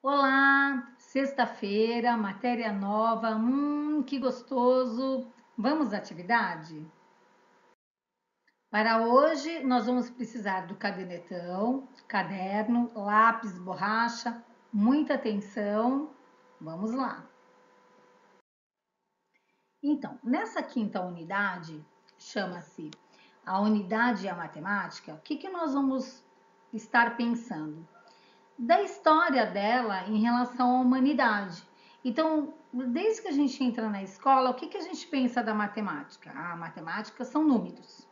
Olá, sexta-feira, matéria nova, que gostoso. Vamos à atividade? Para hoje, nós vamos precisar do cadernetão, caderno, lápis, borracha, muita atenção. Vamos lá. Então, nessa quinta unidade, chama-se a unidade e a matemática, o que nós vamos estar pensando? Da história dela em relação à humanidade. Então, desde que a gente entra na escola, o que a gente pensa da matemática? A matemática são números.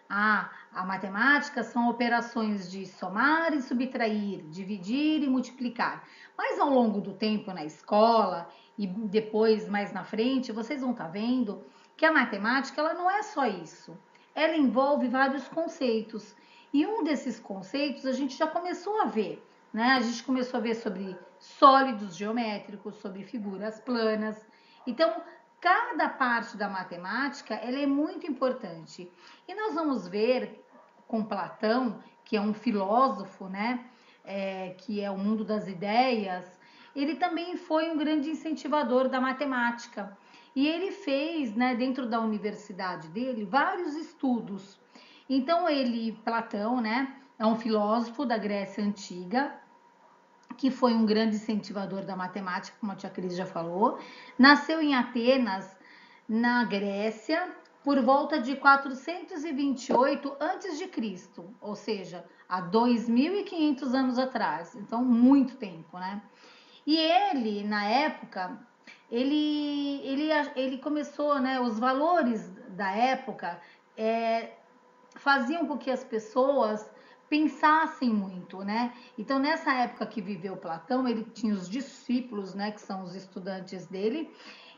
A matemática são operações de somar e subtrair, dividir e multiplicar. Mas ao longo do tempo na escola e depois mais na frente, vocês vão estar vendo que a matemática ela não é só isso. Ela envolve vários conceitos. E um desses conceitos a gente já começou a ver, né? A gente começou a ver sobre sólidos geométricos, sobre figuras planas. Então, cada parte da matemática ela é muito importante. E nós vamos ver com Platão, que é um filósofo, né? Que é o mundo das ideias, ele também foi um grande incentivador da matemática. E ele fez, né, dentro da universidade dele, vários estudos. Então, Platão, né, é um filósofo da Grécia Antiga, que foi um grande incentivador da matemática, como a tia Cris já falou. Nasceu em Atenas, na Grécia, por volta de 428 a.C., ou seja, há 2.500 anos atrás. Então, muito tempo, né? E ele, na época, ele começou, né? Os valores da época faziam com que as pessoas pensassem muito, né? Então, nessa época que viveu Platão, ele tinha os discípulos, né, que são os estudantes dele,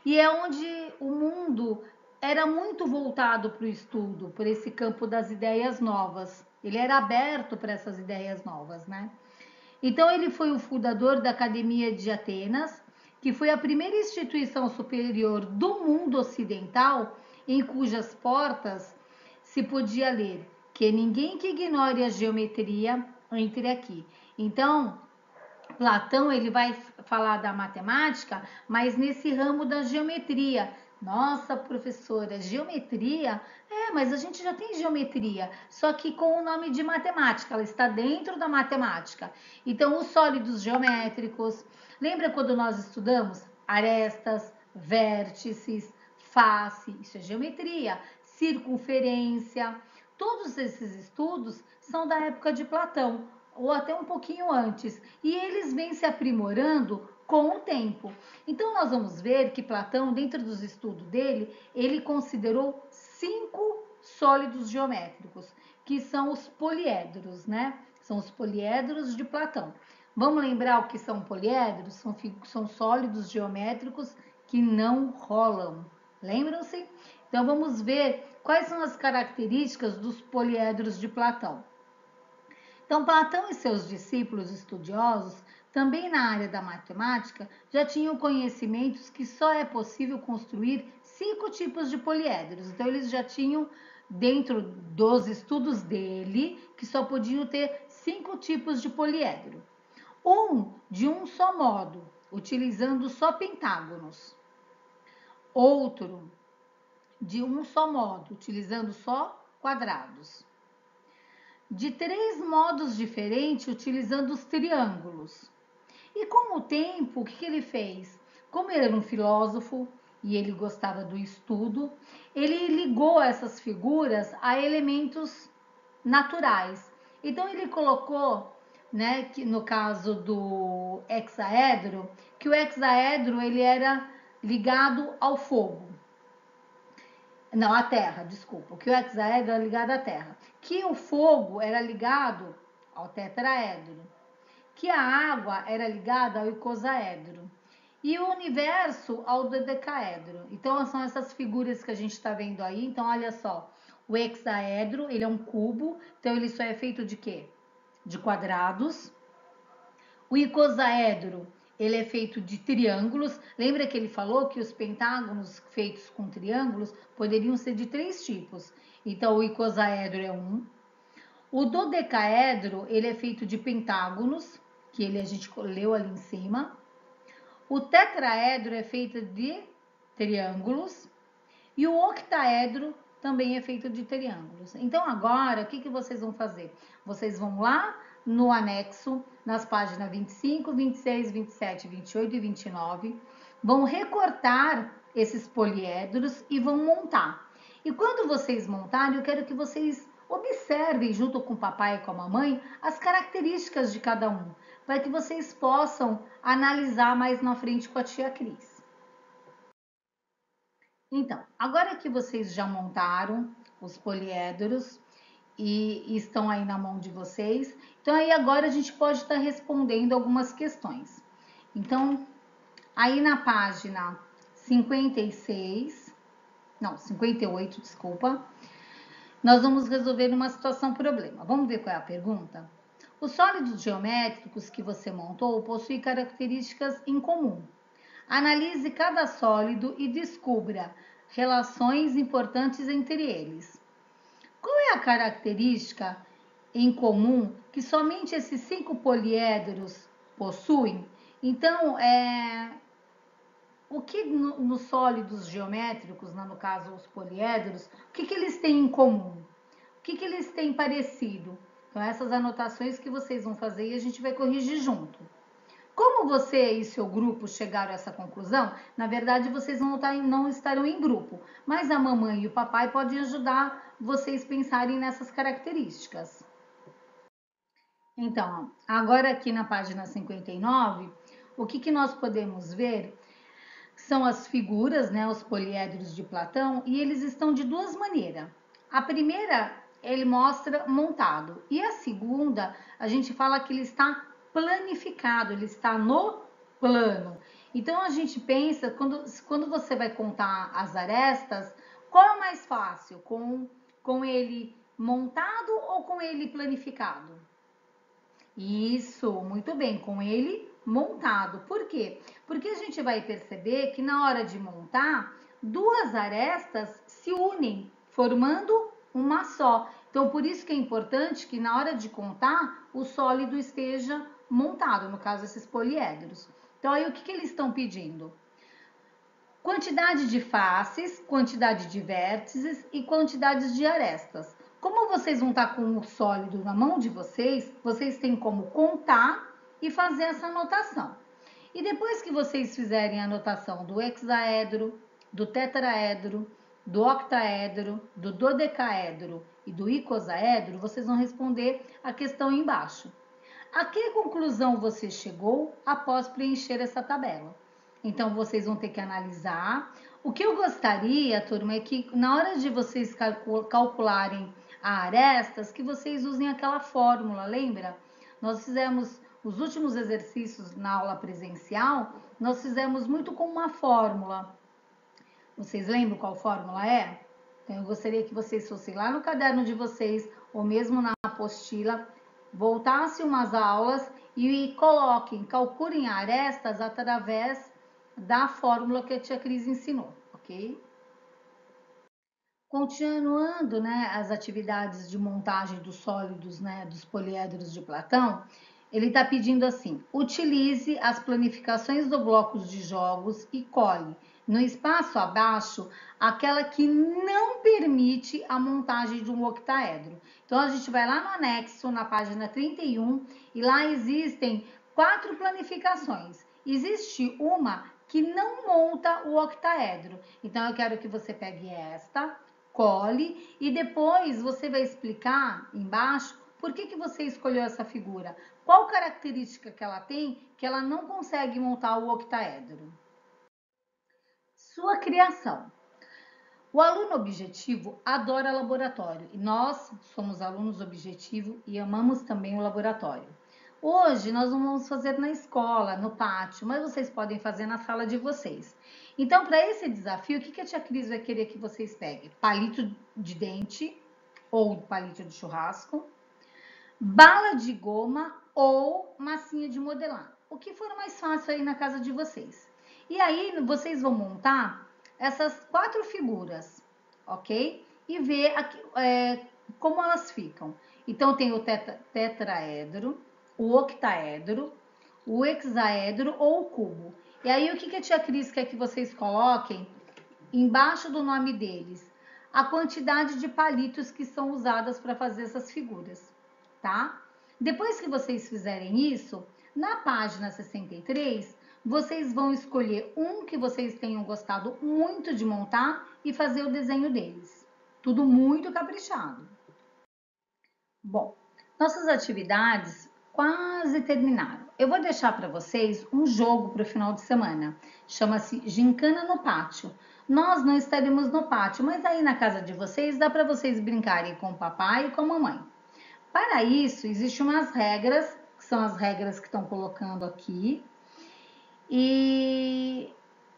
e é onde o mundo era muito voltado para o estudo, por esse campo das ideias novas. Ele era aberto para essas ideias novas, né? Então, ele foi o fundador da Academia de Atenas, que foi a primeira instituição superior do mundo ocidental em cujas portas se podia ler que ninguém que ignore a geometria entre aqui. Então, Platão ele vai falar da matemática, mas nesse ramo da geometria. Nossa, professora, geometria? Mas a gente já tem geometria, só que com o nome de matemática, ela está dentro da matemática. Então, os sólidos geométricos, lembra quando nós estudamos arestas, vértices, face, isso é geometria, circunferência. Todos esses estudos são da época de Platão, ou até um pouquinho antes, e eles vêm se aprimorando com o tempo. Então nós vamos ver que Platão, dentro dos estudos dele, ele considerou 5 sólidos geométricos, que são os poliedros, né? São os poliedros de Platão. Vamos lembrar o que são poliedros? São sólidos geométricos que não rolam. Lembram-se? Então vamos ver quais são as características dos poliedros de Platão. Então, Platão e seus discípulos estudiosos, também na área da matemática, já tinham conhecimentos que só é possível construir 5 tipos de poliedros. Então, eles já tinham, dentro dos estudos dele, que só podiam ter 5 tipos de poliedro. Um de um só modo, utilizando só pentágonos. Outro de um só modo, utilizando só quadrados. De 3 modos diferentes, utilizando os triângulos. E com o tempo, o que ele fez? Como ele era um filósofo e ele gostava do estudo, ele ligou essas figuras a elementos naturais. Então ele colocou, né, que no caso do hexaedro, que o hexaedro ele era ligado ao fogo. Não, a terra, desculpa. Que o hexaedro era ligado à terra. Que o fogo era ligado ao tetraedro. Que a água era ligada ao icosaedro. E o universo ao dodecaedro. Então, são essas figuras que a gente está vendo aí. Então, olha só. O hexaedro, ele é um cubo. Então, ele só é feito de quê? De quadrados. O icosaedro, ele é feito de triângulos. Lembra que ele falou que os pentágonos feitos com triângulos poderiam ser de 3 tipos. Então, o icosaedro é um. O dodecaedro, ele é feito de pentágonos. que a gente leu ali em cima. O tetraedro é feito de triângulos e o octaedro também é feito de triângulos. Então agora, o que vocês vão fazer? Vocês vão lá no anexo, nas páginas 25, 26, 27, 28 e 29, vão recortar esses poliedros e vão montar. E quando vocês montarem, eu quero que vocês observem, junto com o papai e com a mamãe, as características de cada um, para que vocês possam analisar mais na frente com a tia Cris. Então, agora que vocês já montaram os poliedros e estão aí na mão de vocês, então aí agora a gente pode estar respondendo algumas questões. Então, aí na página 58, desculpa, nós vamos resolver uma situação problema. Vamos ver qual é a pergunta? Os sólidos geométricos que você montou possuem características em comum. Analise cada sólido e descubra relações importantes entre eles. Qual é a característica em comum que somente esses 5 poliedros possuem? Então, o que nos sólidos geométricos, no caso os poliedros, o que eles têm em comum? O que eles têm parecido? Então, essas anotações que vocês vão fazer e a gente vai corrigir junto. Como você e seu grupo chegaram a essa conclusão? Na verdade, vocês não estarão em grupo, mas a mamãe e o papai podem ajudar vocês a pensarem nessas características. Então, agora aqui na página 59, o que nós podemos ver são as figuras, né, os poliedros de Platão, e eles estão de duas maneiras. A primeira, ele mostra montado, e a segunda, a gente fala que ele está planificado, ele está no plano. Então, a gente pensa, quando você vai contar as arestas, qual é mais fácil? Com ele montado ou com ele planificado? Isso, muito bem, com ele montado. Por quê? Porque a gente vai perceber que na hora de montar, duas arestas se unem, formando uma só. Então, por isso que é importante que na hora de contar, o sólido esteja montado, no caso, esses poliedros. Então, aí o que eles estão pedindo? Quantidade de faces, quantidade de vértices e quantidades de arestas. Como vocês vão estar com o sólido na mão de vocês, vocês têm como contar e fazer essa anotação. E depois que vocês fizerem a anotação do hexaedro, do tetraedro, do octaedro, do dodecaedro e do icosaedro, vocês vão responder a questão embaixo. A que conclusão você chegou após preencher essa tabela? Então, vocês vão ter que analisar. O que eu gostaria, turma, é que na hora de vocês calcularem a arestas, que vocês usem aquela fórmula, lembra? Nós fizemos os últimos exercícios na aula presencial, nós fizemos muito com uma fórmula. Vocês lembram qual fórmula é? Então, eu gostaria que vocês fossem lá no caderno de vocês, ou mesmo na apostila, voltassem umas aulas e calculem arestas através da fórmula que a tia Cris ensinou, ok? Continuando, né, as atividades de montagem dos sólidos, né, dos poliedros de Platão, ele está pedindo assim: utilize as planificações do blocos de jogos e colhe no espaço abaixo aquela que não permite a montagem de um octaedro. Então, a gente vai lá no anexo, na página 31, e lá existem 4 planificações. Existe uma que não monta o octaedro. Então, eu quero que você pegue esta, cole, e depois você vai explicar embaixo por que você escolheu essa figura. Qual característica que ela tem que ela não consegue montar o octaedro? Sua criação. O aluno objetivo adora laboratório e nós somos alunos objetivo e amamos também o laboratório. Hoje nós não vamos fazer na escola, no pátio, mas vocês podem fazer na sala de vocês. Então, para esse desafio, o que a tia Cris vai querer que vocês peguem? Palito de dente ou palito de churrasco, bala de goma ou massinha de modelar. O que for mais fácil aí na casa de vocês. E aí, vocês vão montar essas 4 figuras, ok? E ver aqui, como elas ficam. Então, tem o tetraedro, o octaedro, o hexaedro ou o cubo. E aí, o que a tia Cris quer que vocês coloquem embaixo do nome deles? A quantidade de palitos que são usadas para fazer essas figuras, tá? Depois que vocês fizerem isso, na página 63, vocês vão escolher um que vocês tenham gostado muito de montar e fazer o desenho deles. Tudo muito caprichado. Bom, nossas atividades quase terminaram. Eu vou deixar para vocês um jogo para o final de semana. Chama-se Gincana no Pátio. Nós não estaremos no pátio, mas aí na casa de vocês dá para vocês brincarem com o papai e com a mamãe. Para isso, existem umas regras, que são as regras que estão colocando aqui. E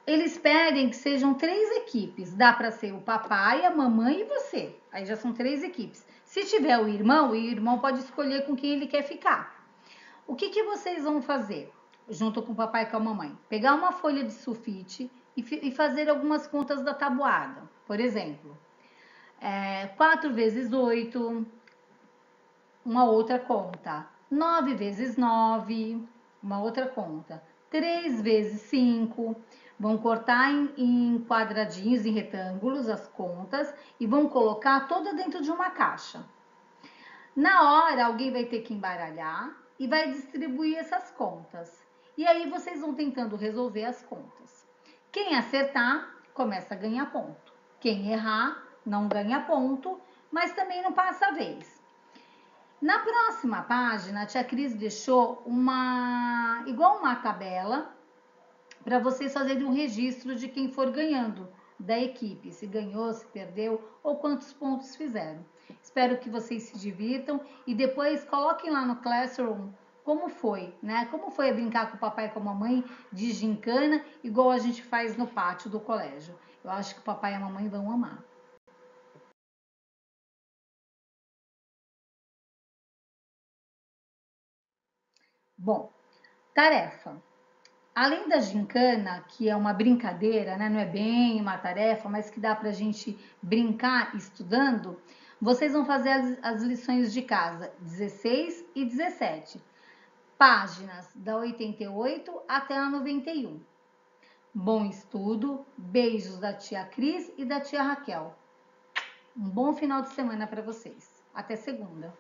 eles pedem que sejam 3 equipes. Dá para ser o papai, a mamãe e você. Aí já são 3 equipes. Se tiver o irmão pode escolher com quem ele quer ficar. O que vocês vão fazer junto com o papai e com a mamãe? Pegar uma folha de sulfite e fazer algumas contas da tabuada. Por exemplo, 4 vezes 8, uma outra conta. 9 vezes 9, uma outra conta. 3 vezes 5. Vão cortar em quadradinhos, em retângulos, as contas e vão colocar toda dentro de uma caixa. Na hora, alguém vai ter que embaralhar e vai distribuir essas contas. E aí vocês vão tentando resolver as contas. Quem acertar, começa a ganhar ponto. Quem errar, não ganha ponto, mas também não passa a vez. Na próxima página, a tia Cris deixou igual uma tabela para vocês fazerem um registro de quem for ganhando da equipe, se ganhou, se perdeu ou quantos pontos fizeram. Espero que vocês se divirtam e depois coloquem lá no Classroom como foi, né? Como foi brincar com o papai e com a mamãe de gincana, igual a gente faz no pátio do colégio. Eu acho que o papai e a mamãe vão amar. Bom, tarefa. Além da gincana, que é uma brincadeira, né? Não é bem uma tarefa, mas que dá para a gente brincar estudando, vocês vão fazer as lições de casa 16 e 17, páginas da 88 até a 91. Bom estudo, beijos da tia Cris e da tia Raquel. Um bom final de semana para vocês. Até segunda.